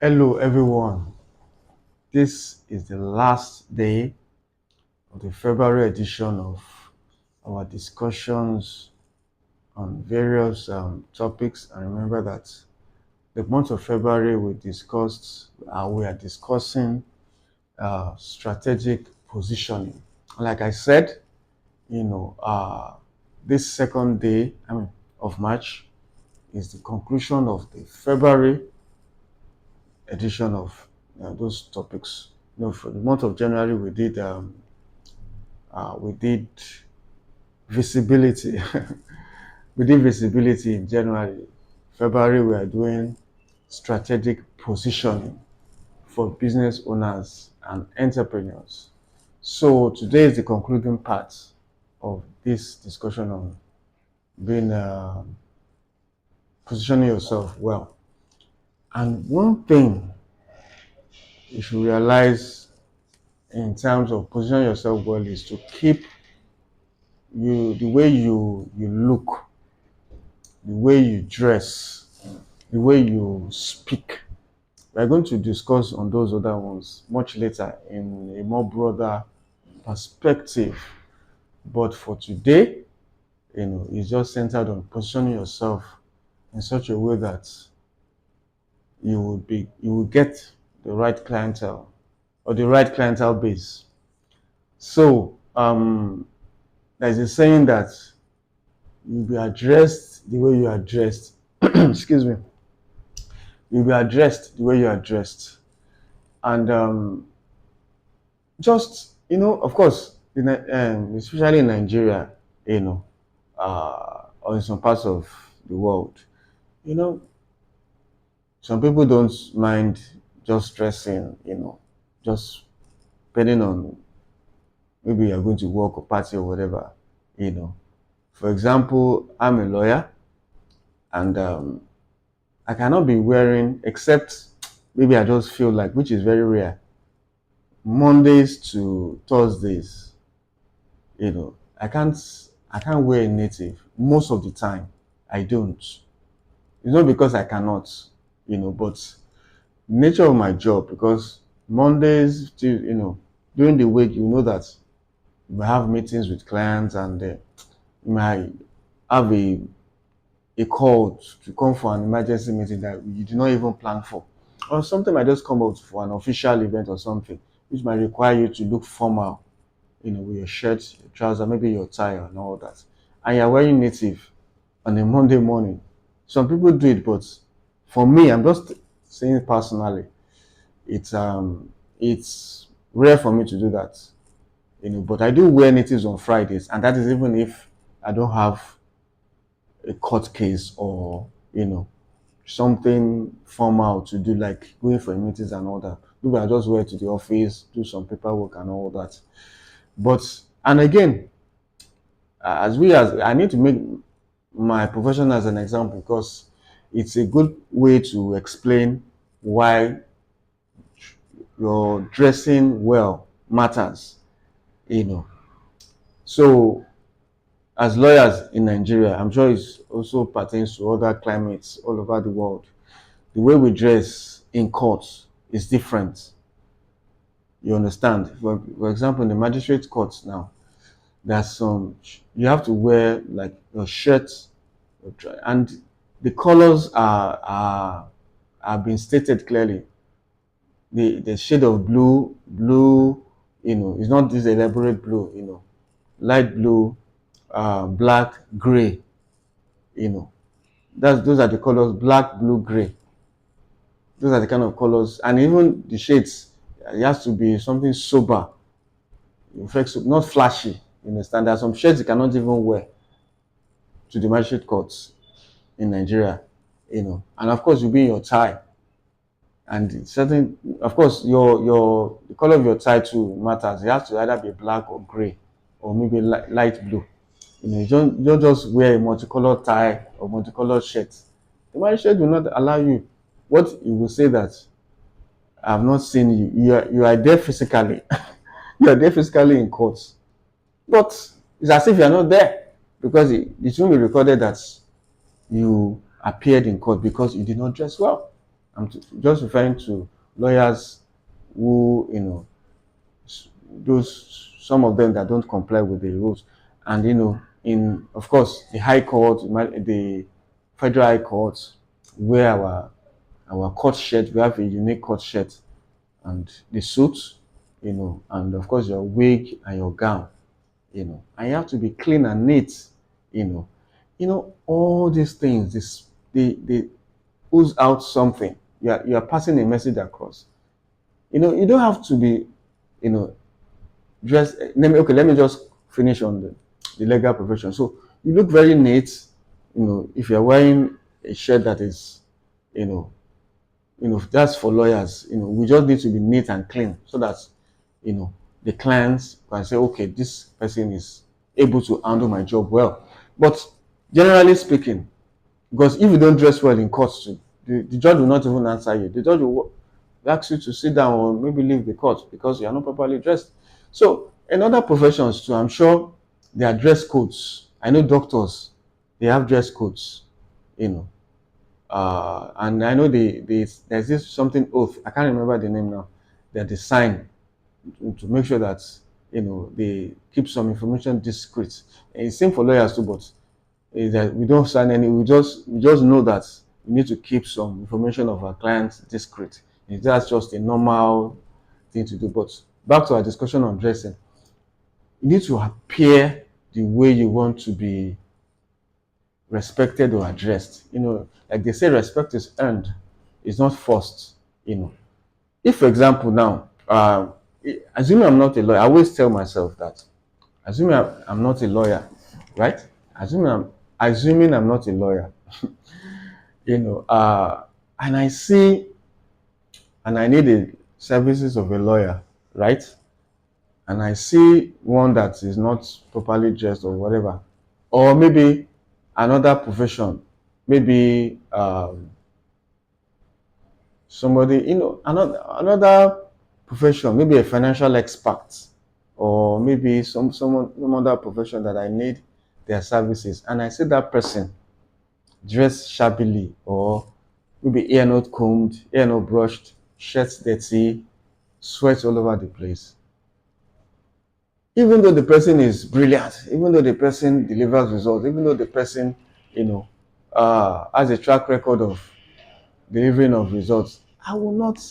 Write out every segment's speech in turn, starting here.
Hello, everyone. This is the last day of the February edition of our discussions on various topics. And remember that the month of February we are discussing strategic positioning. Like I said, this second day of March is the conclusion of the February edition of those topics. For the month of January, we did visibility. We did visibility in January. February, we are doing strategic positioning for business owners and entrepreneurs. So today is the concluding part of this discussion on being positioning yourself well. And one thing you should realize in terms of positioning yourself well is to keep the way you look, the way you dress, the way you speak. We're going to discuss on those other ones much later in a more broader perspective. But for today, it's just centered on positioning yourself in such a way that you will get the right clientele or the right clientele base. So there's a saying that you'll be addressed the way you are dressed. Excuse me. You'll be addressed the way you are dressed. And just, of course, especially in Nigeria, or in some parts of the world, some people don't mind just dressing, just depending on maybe you're going to work or party or whatever, For example, I'm a lawyer and I cannot be wearing, except maybe I just feel like, which is very rare, Mondays to Thursdays, I can't wear a native most of the time. I don't. It's not because I cannot, but nature of my job, because Mondays to, during the week, that you may have meetings with clients and you might have a call to come for an emergency meeting that you do not even plan for. Or something might just come out for an official event or something, which might require you to look formal, with your shirt, your trouser, maybe your tie and all that. And you're wearing native on a Monday morning. Some people do it, but for me, I'm just saying personally, it's rare for me to do that. But I do wear natives on Fridays, and that is even if I don't have a court case or something formal to do, like going for meetings and all that. Maybe I just wear to the office, do some paperwork and all that. But and again, as I need to make my profession as an example, because it's a good way to explain why your dressing well matters. So as lawyers in Nigeria, I'm sure it also pertains to other climates all over the world. The way we dress in courts is different. You understand? For example, in the magistrate courts now, there's you have to wear like your shirt, and the colors are being stated clearly. The shade of blue, it's not this elaborate blue, light blue, black, gray, those are the colors: black, blue, gray. Those are the kind of colors, and even the shades. It has to be something sober, not flashy. You understand? There are some shades you cannot even wear to the magistrate courts in Nigeria, and of course you'll be in your tie. And of course, the color of your tie too matters. It has to either be black or gray, or maybe light blue. You don't just wear a multicolored tie or multicolored shirt. The magistrate will not allow you. What you will say that I have not seen you. You are there physically. You are there physically in court, but it's as if you are not there, because it will be recorded that you appeared in court because you did not dress well. just referring to lawyers who, those some of them that don't comply with the rules, and in of course the High Court, the Federal High Court, where our court shirt, we have a unique court shirt and the suit, and of course your wig and your gown, and you have to be clean and neat, you know, all these things, they ooze out something. You are passing a message across. You don't have to be, you know, dressed. Let me just finish on the legal profession. So you look very neat, if you're wearing a shirt that is, you know, that's for lawyers. We just need to be neat and clean so that, the clients can say, okay, this person is able to handle my job well. But generally speaking, because if you don't dress well in court too, the judge will not even answer you. The judge will ask you to sit down or maybe leave the court because you are not properly dressed. So in other professions too, I'm sure there are dress codes. I know doctors, they have dress codes, you know. And I know there's this something oath. I can't remember the name now. That they sign to make sure that they keep some information discreet. And it's same for lawyers too, but is that we don't sign any. We just know that we need to keep some information of our clients discreet. That's just a normal thing to do. But back to our discussion on dressing, you need to appear the way you want to be respected or addressed. Like they say, respect is earned, it's not forced. If, for example, now, assuming I'm not a lawyer, I always tell myself that, assuming I'm not a lawyer, right? Assuming I'm not a lawyer, and I see, and I need the services of a lawyer, right? And I see one that is not properly dressed or whatever, or maybe another profession, maybe somebody, another profession, maybe a financial expert, or maybe some other profession that I need their services, and I see that person dressed shabbily, or maybe hair not combed, hair not brushed, shirts dirty, sweat all over the place. Even though the person is brilliant, even though the person delivers results, even though the person, has a track record of delivering of results, I will not.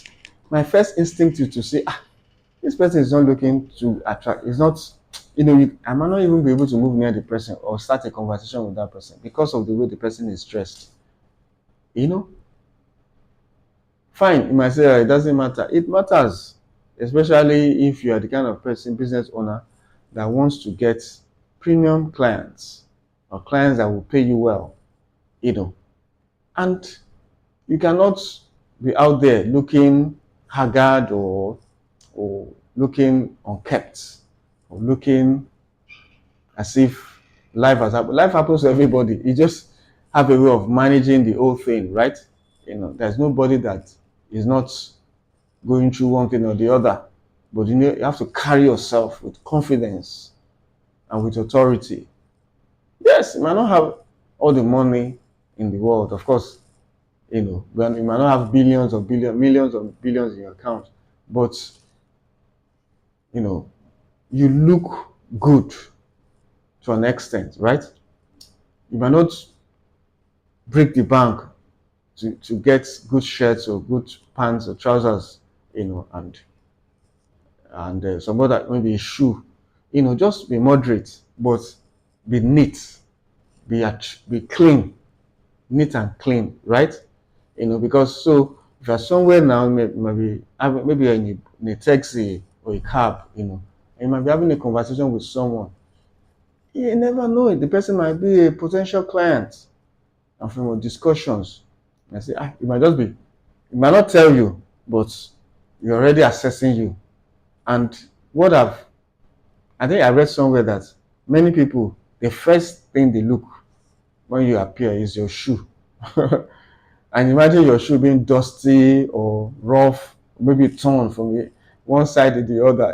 My first instinct is to say, this person is not looking to attract. It's not, I might not even be able to move near the person or start a conversation with that person because of the way the person is dressed. Fine, you might say it doesn't matter. It matters, especially if you are the kind of person, business owner, that wants to get premium clients or clients that will pay you well, and you cannot be out there looking haggard or looking unkept or looking as if life has happened. Life happens to everybody. You just have a way of managing the whole thing, right? There's nobody that is not going through one thing or the other. But you have to carry yourself with confidence and with authority. Yes, you might not have all the money in the world, of course. You might not have billions or millions or billions in your account, but you look good to an extent, right? You might not break the bank to get good shirts or good pants or trousers, and some other, maybe a shoe. Just be moderate, but be neat, be clean, neat and clean, right? Because so if you're somewhere now, maybe you're in a taxi or a cab, and you might be having a conversation with someone. You never know, the person might be a potential client, and from your discussions, I say, it might just be, it might not tell you, but you're already assessing you. And I think I read somewhere that many people, the first thing they look when you appear is your shoe. And imagine your shoe being dusty or rough, maybe torn from one side to the other.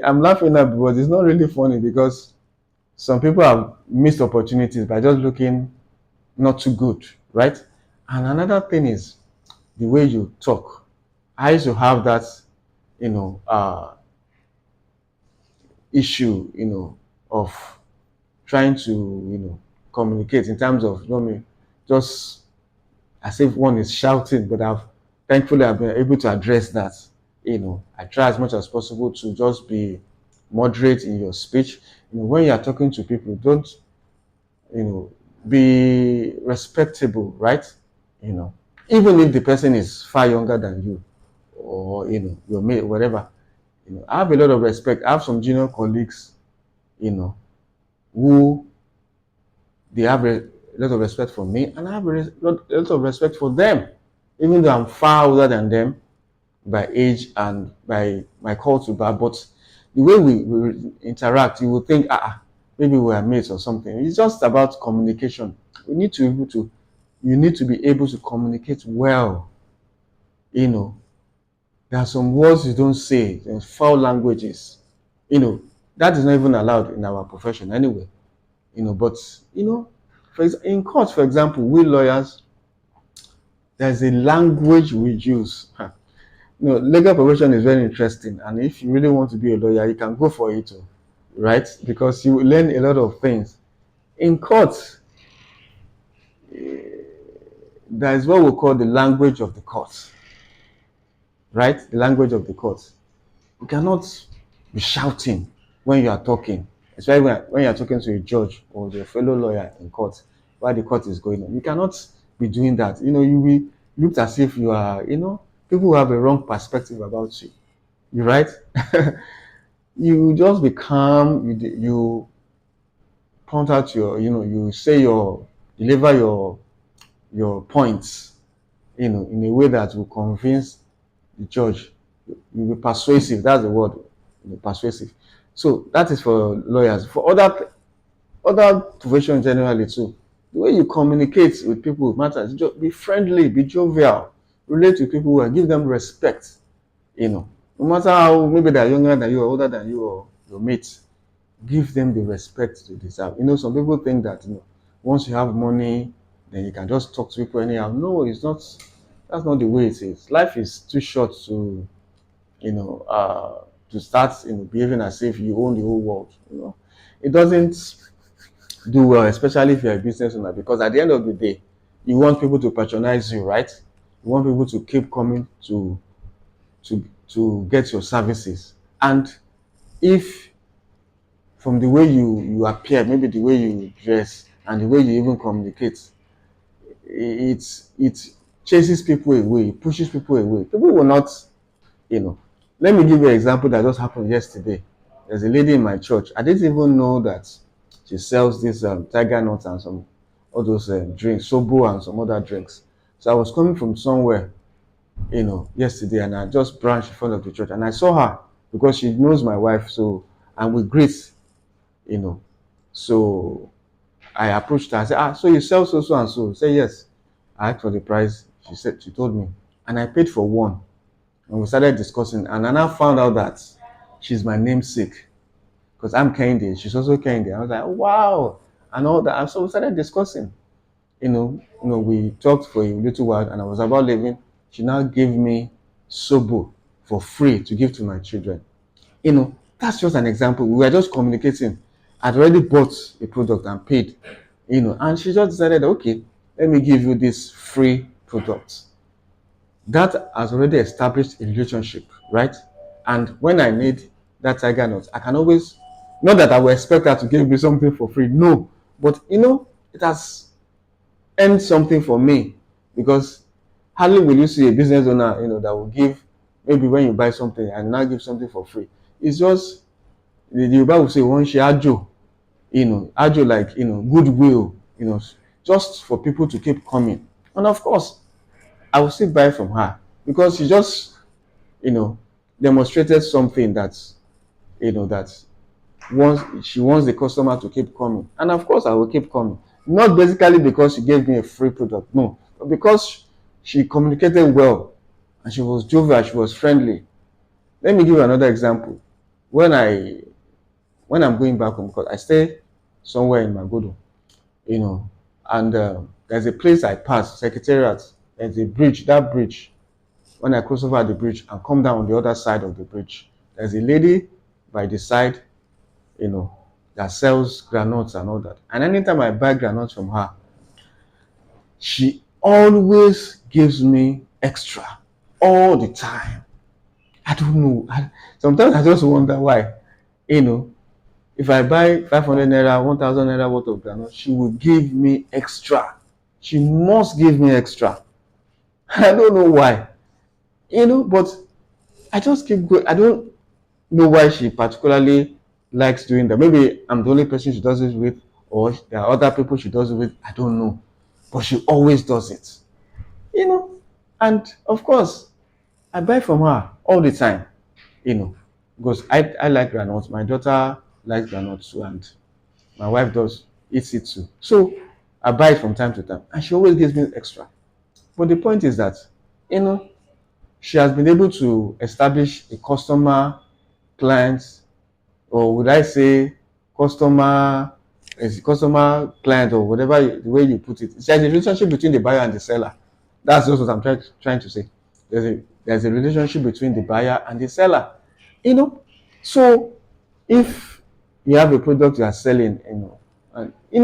I'm laughing at it, but it's not really funny because some people have missed opportunities by just looking not too good, right? And another thing is, the way you talk. I used to have that, you know, issue, of trying to, communicate in terms of, just as if one is shouting, but thankfully I've been able to address that. I try as much as possible to just be moderate in your speech. When you are talking to people, don't, you know, be respectable, right? You know, even if the person is far younger than you, or your mate, whatever. I have a lot of respect. I have some junior colleagues, who they have a lot of respect for me, and I have a lot of respect for them, even though I'm far older than them by age and by my culture. But the way we interact, you would think, maybe we are mates or something. It's just about communication. You need to be able to communicate well. You know, there are some words you don't say, there's foul languages. That is not even allowed in our profession anyway. But in court, for example, we lawyers, there's a language we use. Legal profession is very interesting, and if you really want to be a lawyer, you can go for it, right? Because you will learn a lot of things. In court, there is what we call the language of the court, right? The language of the court. You cannot be shouting when you are talking, especially when you are talking to a judge or your fellow lawyer in court while the court is going on. You cannot be doing that. You will be looked as if you are, people have a wrong perspective about you. You right? You just be calm. You point out you say deliver your points, in a way that will convince the judge. You be persuasive. That's the word. Persuasive. So that is for lawyers. For other professions generally too, the way you communicate with people matters. Just be friendly, be jovial, relate to people and give them respect. No matter how maybe they're younger than you or older than you or your mates, give them the respect they deserve. Some people think that once you have money, then you can just talk to people anyhow. No, it's not. That's not the way it is. Life is too short to start behaving as if you own the whole world. It doesn't do well, especially if you're a business owner, because at the end of the day, you want people to patronize you, right? You want people to keep coming to get your services. And if from the way you appear, maybe the way you dress and the way you even communicate, it chases people away, it pushes people away. People will not, let me give you an example that just happened yesterday. There's a lady in my church. I didn't even know that she sells this tiger nuts and some all those drinks, sobo and some other drinks. So I was coming from somewhere, yesterday, and I just branched in front of the church, and I saw her because she knows my wife. So, and we greet, So I approached her. I said, so you sell so and so? Say yes. I asked for the price. She told me, and I paid for one. And we started discussing, and I now found out that she's my namesake because I'm Kehinde. She's also Kehinde. I was like, wow, and all that. And so we started discussing. We talked for a little while, and I was about leaving. She now gave me sobo for free to give to my children. That's just an example. We were just communicating. I'd already bought a product and paid, and she just decided, okay, let me give you this free product. That has already established a relationship, right? And when I need that tiger nut, I can always, not that I will expect her to give me something for free, no, but it has earned something for me, because hardly will you see a business owner, that will give, maybe when you buy something and now give something for free. It's just, the Yoruba will say, one she ajo, ajo, like, goodwill, just for people to keep coming. And of course, I will still buy from her because she just, demonstrated something that, that she wants the customer to keep coming. And of course, I will keep coming. Not basically because she gave me a free product, no, but because she communicated well and she was jovial, she was friendly. Let me give you another example. When I'm going back home, because I stay somewhere in Magodo, and there's a place I pass, Secretariat. there's a bridge. That bridge, when I cross over the bridge and come down on the other side of the bridge, there's a lady by the side, you know, that sells granules and all that. And anytime I buy granules from her, she always gives me extra all the time. I don't know. Sometimes I just wonder why. You know, if I buy 500 naira, 1000 naira worth of granules, she will give me extra. She must give me extra. I don't know why. But I just keep going. I don't know why she particularly likes doing that. Maybe I'm the only person she does it with, or there are other people she does it with. I don't know. But she always does it. You know, and of course, I buy from her all the time, because I like granules. My daughter likes granules too, and my wife does eats it too. So I buy it from time to time, and she always gives me extra. But the point is that, you know, she has been able to establish a customer client, or would I say customer, as a customer client, or whatever the way you put it. It's like a relationship between the buyer and the seller. That's just what I'm trying to say. There's a relationship between the buyer and the seller. You know, so if you have a product you are selling, and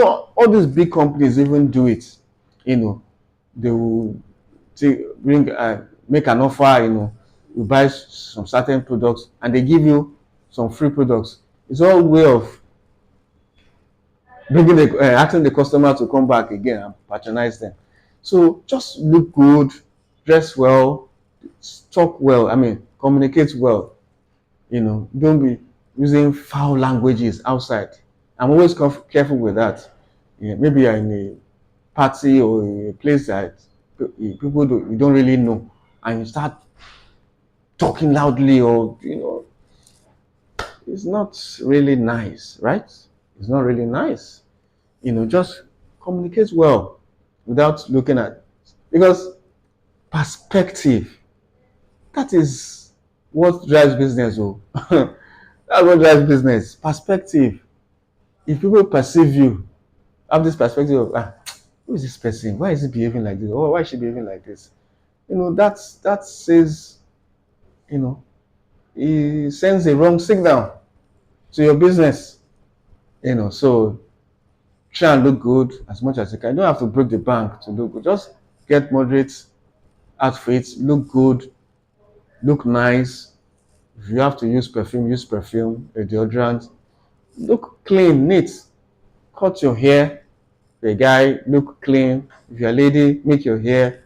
all these big companies even do it. They will bring make an offer. You buy some certain products and they give you some free products. It's all way of bringing asking the customer to come back again and patronize them. So just look good, dress well, talk well. I mean, communicate well. Don't be using foul languages outside. I'm always careful with that. Maybe you're in a party or a place that people you don't really know, and you start talking loudly, or it's not really nice, right? It's not really nice. Just communicate well without looking at, because perspective, that is what drives business. Oh, that's what drives business. Perspective. If people perceive you, have this perspective of, who is this person? Why is he behaving like this? Or why is she behaving like this? That says, you know, it sends a wrong signal to your business. So try and look good as much as you can. You don't have to break the bank to look good. Just get moderate outfits, look good, look nice. If you have to use perfume, a deodorant. Look clean, neat. Cut your hair. If you're a guy, look clean. If you're a lady, make your hair.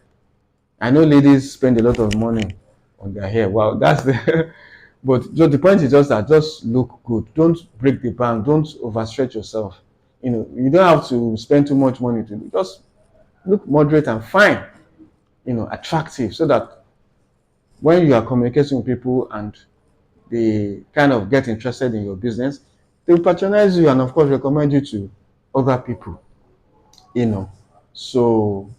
I know ladies spend a lot of money on their hair. Wow, that's the. But the point is just that just look good. Don't break the bank. Don't overstretch yourself. You don't have to spend too much money to do. Just look moderate and fine. Attractive, so that when you are communicating with people and they kind of get interested in your business, they will patronize you and of course recommend you to other people. So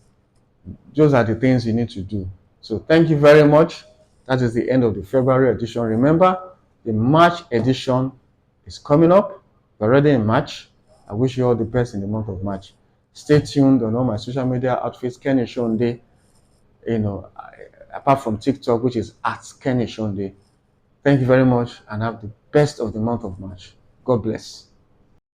those are the things you need to do. So thank you very much. That is the end of the February edition. Remember, the March edition is coming up. We're already in March. I wish you all the best in the month of March. Stay tuned on all my social media outfits, Kenny Shonde, apart from TikTok, which is at Kenny Shonde. Thank you very much and have the best of the month of March. God bless.